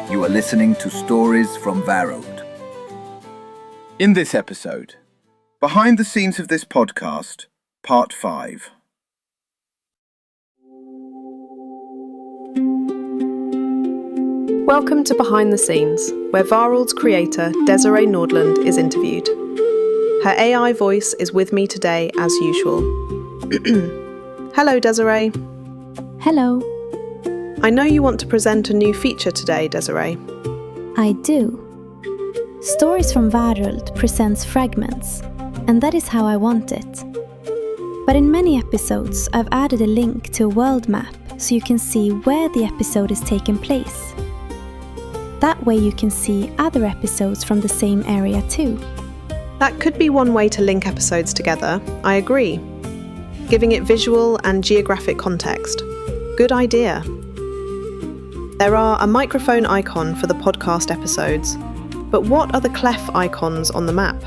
You are listening to Stories from Väruld. In this episode, behind the scenes of this podcast, Part 5. Welcome to Behind the Scenes, where Värüld's creator, Desiree Nordland, is interviewed. Her AI voice is with me today as usual. Hello, Desiree. Hello. I know you want to present a new feature today, Desiree. I do. Stories from Väruld presents fragments, and that is how I want it. But in many episodes, I've added a link to a world map so you can see where the episode is taking place. That way you can see other episodes from the same area too. That could be one way to link episodes together, I agree. Giving it visual and geographic context. Good idea. There are a microphone icon for the podcast episodes, but what are the clef icons on the map?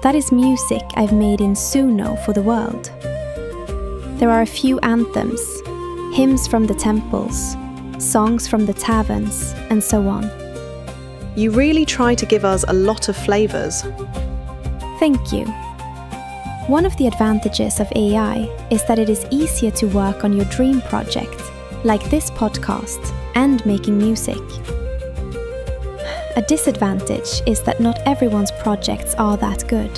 That is music I've made in Suno for the world. There are a few anthems, hymns from the temples, songs from the taverns, and so on. You really try to give us a lot of flavours. Thank you. One of the advantages of AI is that it is easier to work on your dream project, like this podcast, and making music. A disadvantage is that not everyone's projects are that good.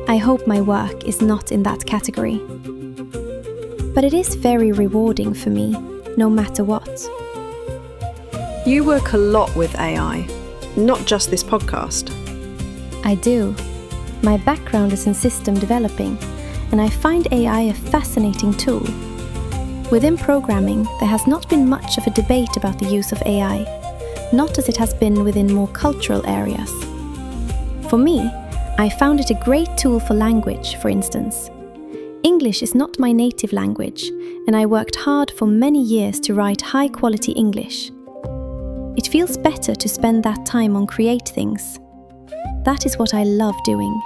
I hope my work is not in that category. But it is very rewarding for me, no matter what. You work a lot with AI, not just this podcast. I do. My background is in system developing, and I find AI a fascinating tool. Within programming, there has not been much of a debate about the use of AI, not as it has been within more cultural areas. For me, I found it a great tool for language, for instance. English is not my native language, and I worked hard for many years to write high-quality English. It feels better to spend that time on create things. That is what I love doing.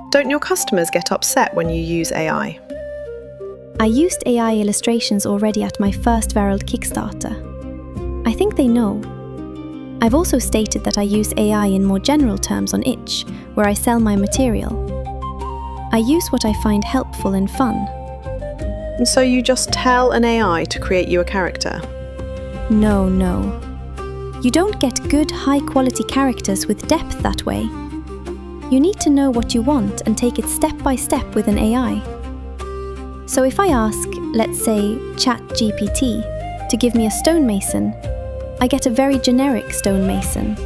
Don't your customers get upset when you use AI? I used AI illustrations already at my first Väruld Kickstarter. I think they know. I've also stated that I use AI in more general terms on Itch, where I sell my material. I use what I find helpful and fun. And so you just tell an AI to create you a character? No. You don't get good, high-quality characters with depth that way. You need to know what you want and take it step by step with an AI. So if I ask, let's say, ChatGPT to give me a stonemason, I get a very generic stonemason.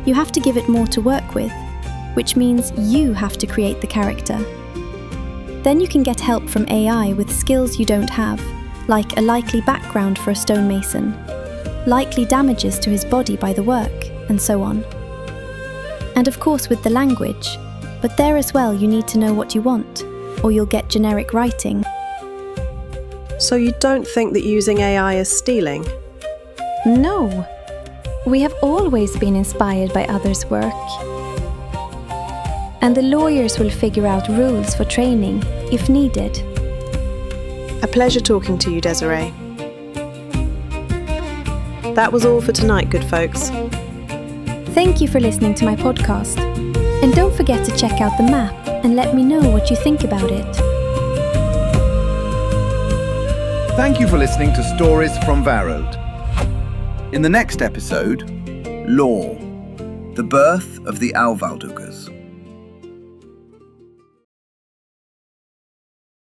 You have to give it more to work with, which means you have to create the character. Then you can get help from AI with skills you don't have, like a likely background for a stonemason, likely damages to his body by the work, and so on. And of course with the language, but there as well you need to know what you want, or you'll get generic writing. So you don't think that using AI is stealing? No. We have always been inspired by others' work. And the lawyers will figure out rules for training, if needed. A pleasure talking to you, Desiree. That was all for tonight, good folks. Thank you for listening to my podcast. And don't forget to check out the map and let me know what you think about it. Thank you for listening to Stories from Väruld. In the next episode, Law, the birth of the Alvaldugas.